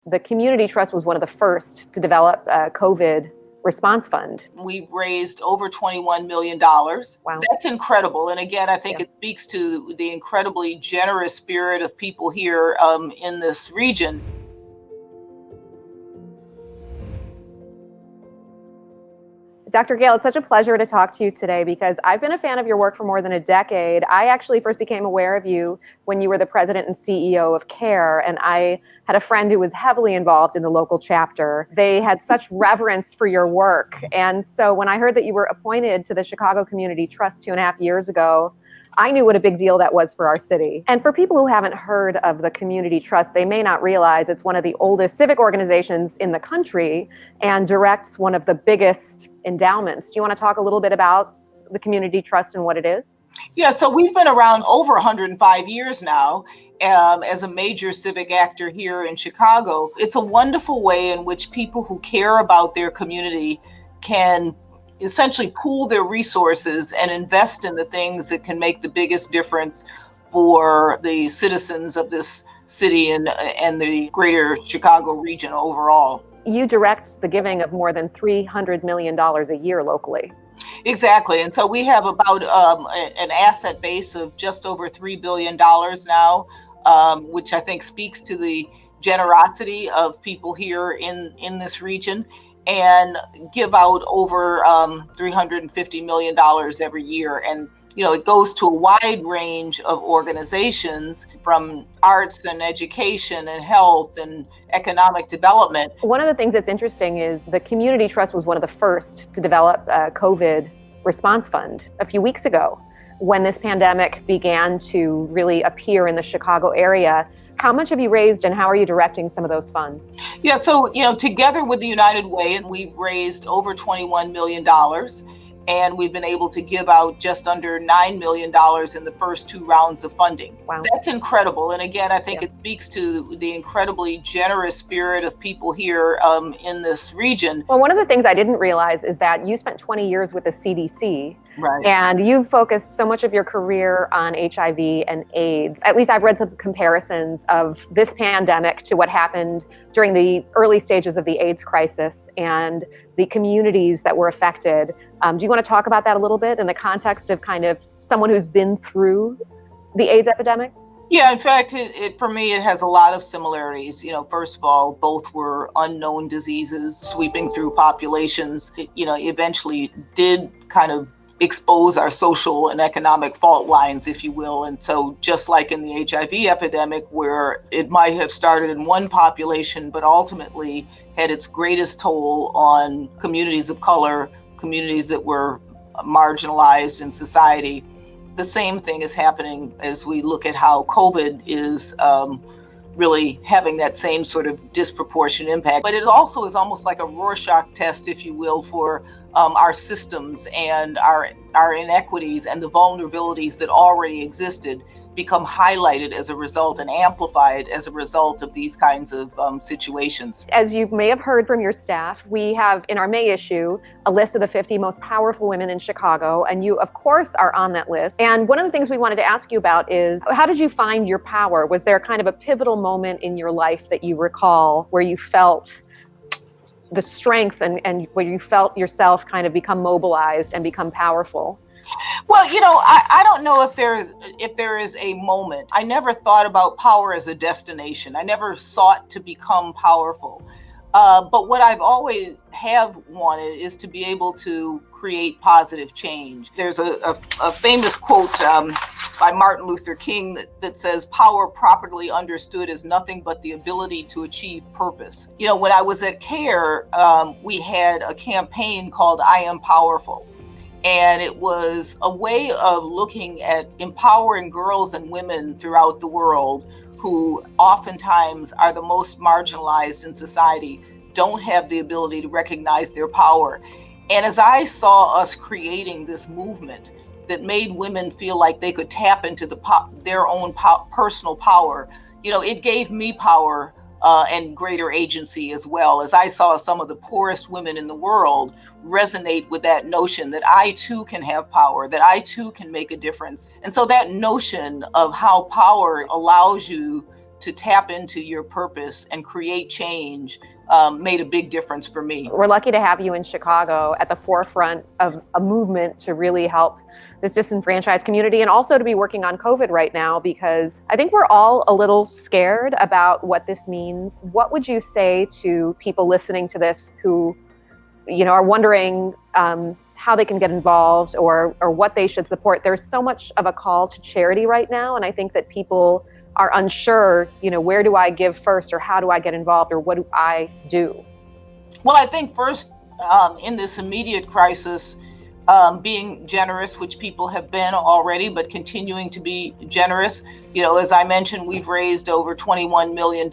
The Community Trust was one of the first to develop a COVID response fund. We raised over $21 million. Wow. That's incredible. And again, I think it speaks to the incredibly generous spirit of people here in this region. Dr. Gayle, it's such a pleasure to talk to you today because I've been a fan of your work for more than a decade. I actually first became aware of you when you were the president and CEO of CARE, and I had a friend who was heavily involved in the local chapter. They had such reverence for your work. And so when I heard that you were appointed to the Chicago Community Trust 2.5 years ago, I knew what a big deal that was for our city. And for people who haven't heard of the Community Trust, they may not realize it's one of the oldest civic organizations in the country and directs one of the biggest endowments. Do you want to talk a little bit about the Community Trust and what it is? Yeah, so we've been around over 105 years now as a major civic actor here in Chicago. It's a wonderful way in which people who care about their community can essentially pool their resources and invest in the things that can make the biggest difference for the citizens of this city and the greater Chicago region overall. You direct the giving of more than $300 million a year locally. Exactly. And so we have about an asset base of just over $3 billion now, which I think speaks to the generosity of people here in this region, and give out over $350 million every year. And, you know, it goes to a wide range of organizations, from arts and education and health and economic development. One of the things that's interesting is the Community Trust was one of the first to develop a COVID response fund a few weeks ago. When this pandemic began to really appear in the Chicago area, how much have you raised and how are you directing some of those funds? Yeah, so, you know, together with the United Way, we've raised over $21 million. And we've been able to give out just under $9 million in the first 2 rounds of funding. Wow. That's incredible. And again, I think it speaks to the incredibly generous spirit of people here in this region. Well, one of the things I didn't realize is that you spent 20 years with the CDC. Right. And you've focused so much of your career on HIV and AIDS. At least I've read some comparisons of this pandemic to what happened during the early stages of the AIDS crisis and the communities that were affected. Do you want to talk about that a little bit in the context of kind of someone who's been through the AIDS epidemic? Yeah, in fact, for me, it has a lot of similarities. You know, first of all, both were unknown diseases sweeping through populations. It, you know, eventually did kind of expose our social and economic fault lines, if you will. And so just like in the HIV epidemic, where it might have started in one population, but ultimately had its greatest toll on communities of color, communities that were marginalized in society, the same thing is happening as we look at how COVID is really having that same sort of disproportionate impact. But it also is almost like a Rorschach test, if you will, for our systems and our inequities and the vulnerabilities that already existed become highlighted as a result and amplified as a result of these kinds of situations. As you may have heard from your staff, we have in our May issue a list of the 50 most powerful women in Chicago, and you, of course, are on that list. And one of the things we wanted to ask you about is, how did you find your power? Was there kind of a pivotal moment in your life that you recall where you felt the strength and where you felt yourself kind of become mobilized and become powerful? Well, you know, I don't know if there is a moment. I never thought about power as a destination. I never sought to become powerful. But what I've always have wanted is to be able to create positive change. There's a famous quote by Martin Luther King that says, "Power properly understood is nothing but the ability to achieve purpose." You know, when I was at CARE, we had a campaign called "I Am Powerful." And it was a way of looking at empowering girls and women throughout the world who oftentimes are the most marginalized in society, don't have the ability to recognize their power. And as I saw us creating this movement that made women feel like they could tap into their own personal power, you know, it gave me power and greater agency as well, as I saw some of the poorest women in the world resonate with that notion that I too can have power, that I too can make a difference. And so that notion of how power allows you to tap into your purpose and create change made a big difference for me. We're lucky to have you in Chicago at the forefront of a movement to really help this disenfranchised community, and also to be working on COVID right now, because I think we're all a little scared about what this means. What would you say to people listening to this who, are wondering how they can get involved or what they should support? There's so much of a call to charity right now, and I think that people are unsure, where do I give first, or how do I get involved, or what do I do? Well, I think first, in this immediate crisis, being generous, which people have been already, but continuing to be generous. As I mentioned, we've raised over $21 million,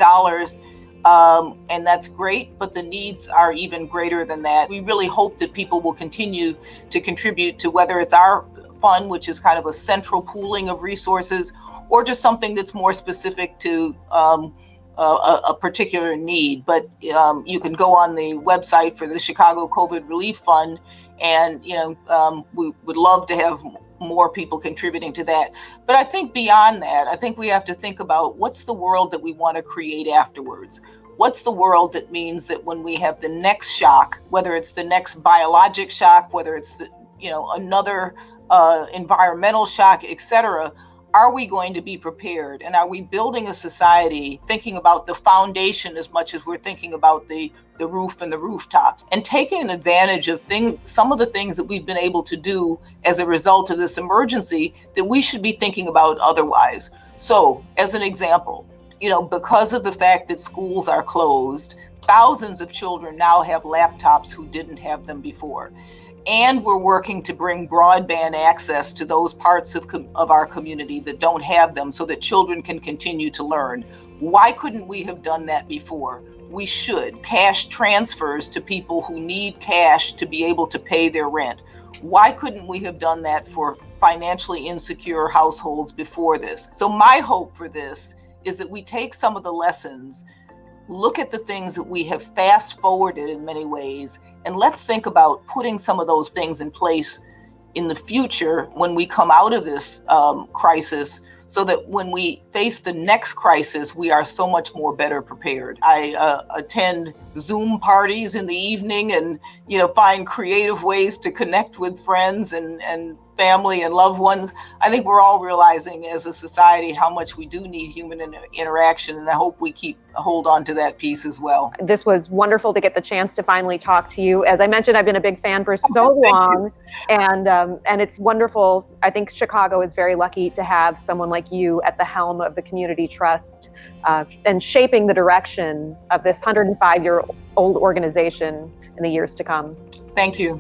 and that's great, but the needs are even greater than that. We really hope that people will continue to contribute to, whether it's our fund, which is kind of a central pooling of resources, or just something that's more specific to a particular need. But you can go on the website for the Chicago COVID Relief Fund, and we would love to have more people contributing to that. But I think beyond that, I think we have to think about what's the world that we want to create afterwards. What's the world that means that when we have the next shock, whether it's the next biologic shock, whether it's another environmental shock, etc., are we going to be prepared? And are we building a society thinking about the foundation as much as we're thinking about the roof and the rooftops, and taking advantage of some of the things that we've been able to do as a result of this emergency that we should be thinking about otherwise? So, as an example, because of the fact that schools are closed, thousands of children now have laptops who didn't have them before. And we're working to bring broadband access to those parts of our community that don't have them, so that children can continue to learn. Why couldn't we have done that before? We should. Cash transfers to people who need cash to be able to pay their rent. Why couldn't we have done that for financially insecure households before this? So my hope for this is that we take some of the lessons, look at the things that we have fast forwarded in many ways, and let's think about putting some of those things in place in the future when we come out of this crisis, so that when we face the next crisis, we are so much more better prepared. I attend Zoom parties in the evening and, find creative ways to connect with friends and family and loved ones. I think we're all realizing as a society how much we do need human interaction, and I hope we hold on to that piece as well. This was wonderful to get the chance to finally talk to you. As I mentioned, I've been a big fan for so long, and it's wonderful. I think Chicago is very lucky to have someone like you at the helm of the Community Trust, and shaping the direction of this 105-year-old organization in the years to come. Thank you.